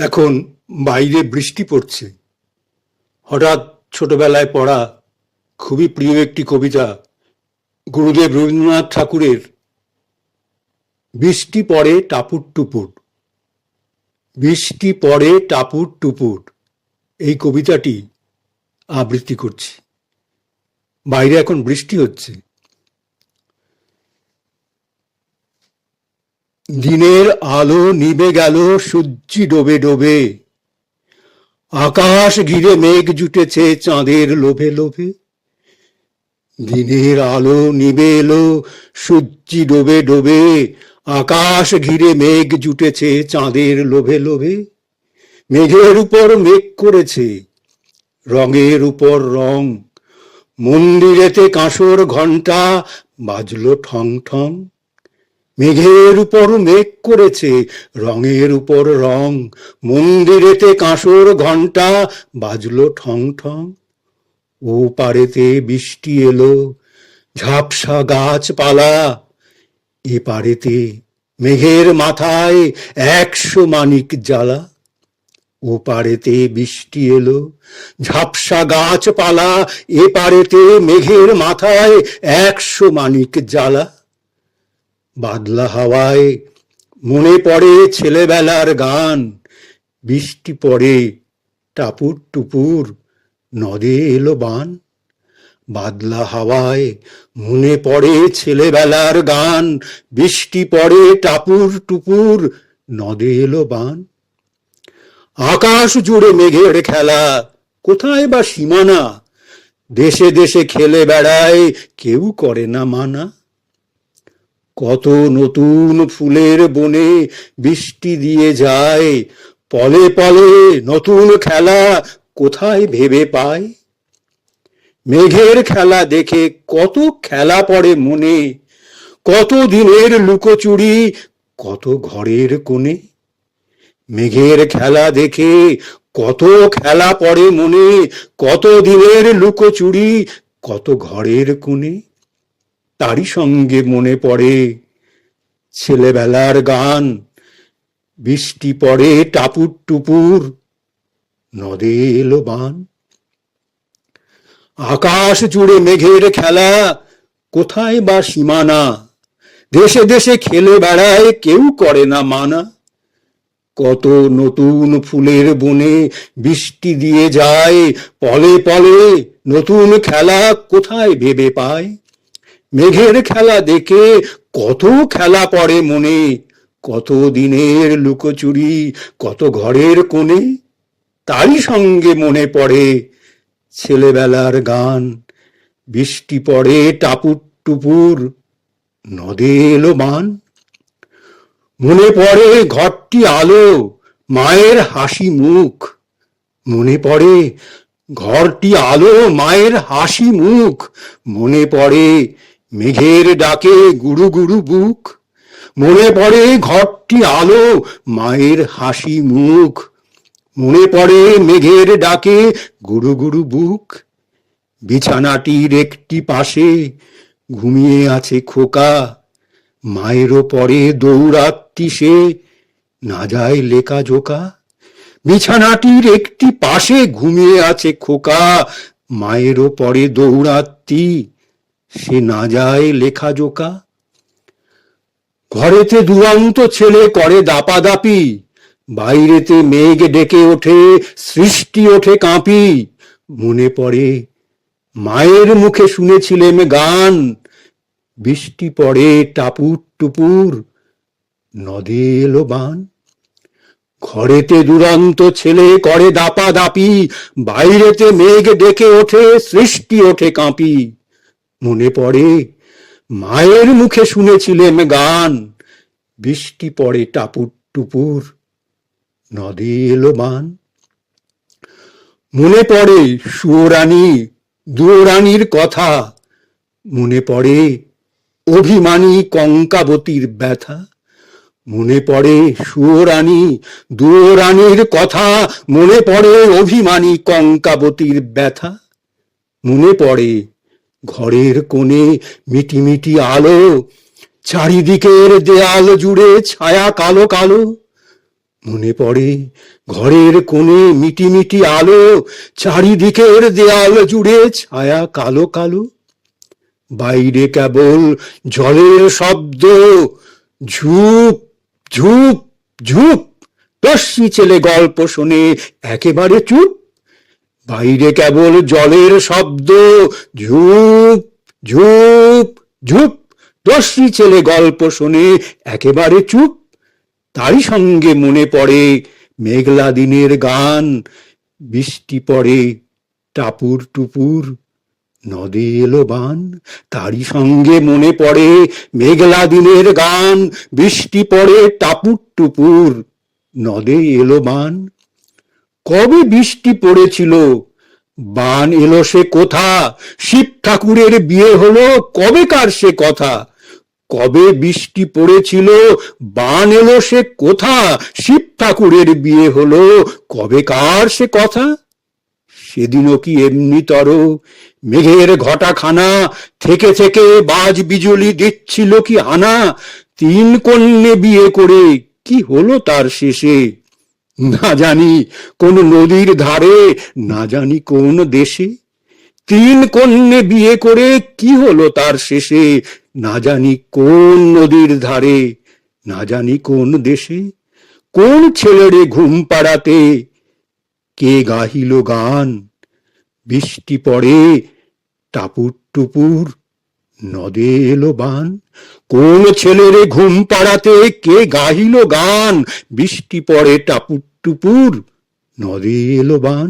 এখন বাইরে বৃষ্টি পড়ছে। হঠাৎ ছোটবেলায় পড়া খুবই প্রিয় একটি কবিতা গুরুদেব রবীন্দ্রনাথ ঠাকুরের বৃষ্টি পড়ে টাপুর টুপুর। বৃষ্টি পড়ে টাপুর টুপুর এই কবিতাটি আবৃত্তি করছি। বাইরে এখন বৃষ্টি হচ্ছে। দিনের আলো নিভে গেল, সূর্যি ডোবে ডোবে, আকাশ ঘিরে মেঘ জুটেছে চাঁদের লোভে লোভে। দিনের আলো নিভে এলো, সূর্যি ডোবে ডোবে, আকাশ ঘিরে মেঘ জুটেছে চাঁদের লোভে লোভে। মেঘের উপর মেঘ করেছে, রঙের উপর রং, মন্দিরেতে কাঁসর ঘণ্টা বাজলো ঠং ঠং। মেঘের উপর মেঘ করেছে, রঙের উপর রং, মন্দিরেতে কাঁসর ঘণ্টা বাজলো ঠং ঠং। ও পারেতে বৃষ্টি এলো, ঝাপসা গাছপালা, এ পারেতে মেঘের মাথায় 100 মানিক জ্বালা। ও পারেতে বৃষ্টি এলো, ঝাপসা গাছপালা, এ পারেতে মেঘের মাথায় 100 মানিক জ্বালা। বাদলা হাওয়ায় মনে পড়ে ছেলেবেলার গান, বৃষ্টি পড়ে টাপুর টুপুর, নদে এলো বান। বাদলা হাওয়ায় মনে পড়ে ছেলেবেলার গান, বৃষ্টি পড়ে টাপুর টুপুর, নদে এলো বান। আকাশ জুড়ে মেঘের খেলা, কোথায় বা সীমানা, দেশে দেশে খেলে বেড়ায়, কেউ করে না মানা। কত নতুন ফুলের বনে বৃষ্টি দিয়ে যায়, পলে পলে নতুন খেলা কোথায় ভেবে পায়। মেঘের খেলা দেখে কত খেলা পড়ে মনে, কত দিনের লুকোচুরি, কত ঘরের কোণে। মেঘের খেলা দেখে কত খেলা পড়ে মনে, কত দিনের লুকোচুরি, কত ঘরের কোণে। তারই সঙ্গে মনে পড়ে ছেলেবেলার গান, বৃষ্টি পড়ে টাপুর টুপুর, নদে এলো বান। আকাশ জুড়ে মেঘের খেলা, কোথায় বা সীমানা, দেশে দেশে খেলে বেড়ায়, কেউ করে না মানা। কত নতুন ফুলের বনে বৃষ্টি দিয়ে যায়, পলে পলে নতুন খেলা কোথায় ভেবে পায়। মেঘের খেলা দেখে কত খেলা পড়ে মনে, কত দিনের লুকোচুরি, কত ঘরের কোণে। তারই সঙ্গে মনে পড়ে ছেলেবেলার গান, বৃষ্টি পড়ে টাপুর টুপুর, নদে এলো বান। মনে পড়ে ঘরটি আলো, মায়ের হাসি মুখ, মনে পড়ে ঘরটি আলো, মায়ের হাসি মুখ, মনে পড়ে মেঘের ডাকে গুরু গুরু বুক। মনে পড়ে ঘরটি আলো, মায়ের হাসি মুখ, মনে পড়ে মেঘের ডাকে গুরু গুরু বুক। বিছানাটির একটি পাশে ঘুমিয়ে আছে খোকা, মায়েরও পরে দৌড়াত্তি সে, না যায় লেখা জোকা। বিছানাটির একটি পাশে ঘুমিয়ে আছে খোকা, মায়েরও পরে দৌড়াত্তি সে, না যায় লেখা জোকা। ঘরেতে দুরন্ত ছেলে করে দাপাদাপি, বাইরেতে মেঘ ডেকে ওঠে, সৃষ্টি ওঠে কাঁপি। মনে পড়ে মায়ের মুখে শুনেছিলেম গান, বৃষ্টি পড়ে টাপুর টুপুর, নদে এলো বান। ঘরেতে দুরন্ত ছেলে করে দাপাদাপি, বাইরেতে মেঘ ডেকে ওঠে, সৃষ্টি ওঠে কাঁপি। মনে পড়ে মায়ের মুখে শুনেছিলেম গান, বৃষ্টি পড়ে টাপুর টুপুর, নদে এলো বান। মনে পড়ে সুয়োরানী দুয়োরানীর কথা, মনে পড়ে অভিমানী কঙ্কাবতীর ব্যথা। মনে পড়ে সুয়োরানী দুয়োরানীর কথা, মনে পড়ে অভিমানী কঙ্কাবতীর ব্যথা। মনে পড়ে ঘরের কোণে মিটিমিটি আলো, চারিদিকের দেয়াল জুড়ে ছায়া কালো কালো। মনে পড়ে ঘরের কোণে মিটিমিটি আলো, চারিদিকের দেয়াল জুড়ে ছায়া কালো কালো। বাইরে কেবল জলের শব্দ, ঝুপ ঝুপ ঝুপ। টস্যি ছেলে গল্প শোনে একেবারে চুপ। বাইরে কেবল জলের শব্দ, ঝুপ ঝুপ ঝুপ। টস্যি ছেলে গল্প শোনে একেবারে চুপ। তারই সঙ্গে মনে পড়ে মেঘলা দিনের গান, বৃষ্টি পড়ে টাপুর টুপুর, নদে এলো বান। তারই সঙ্গে মনে পড়ে মেঘলা দিনের গান, বৃষ্টি পড়ে টাপুর টুপুর, নদে এলো বান। কবে বৃষ্টি পড়েছিল, বান এলো সে কোথা? শিব ঠাকুরের বিয়ে হলো কবেকার সে কথা? কবে বৃষ্টি পড়েছিল, বান এলো সে কোথা? শিব ঠাকুরের বিয়ে হলো কবেকার সে কথা? সেদিনও কি এমনিতর মেঘের ঘটাখানা থেকে থেকে বাজ বিজুলি দিচ্ছিল কি হানা? তিন কন্যে বিয়ে করে কি হলো তার শেষে? না জানি কোন নদীর ধারে, না জানি কোন দেশে। তিন কন্যে বিয়ে করে কি হলো তার শেষে? না জানি কোন নদীর ধারে, না জানি কোন দেশে। কোন ছেলেরে ঘুম পাড়াতে কে গাহিল গান, বৃষ্টি পড়ে টাপুর টুপুর, নদে এলো বান। কোন ছেলেরে ঘুম পাড়াতে কে গাহিল গান, বৃষ্টি পড়ে টাপুর টুপুর, নদে এলো বান।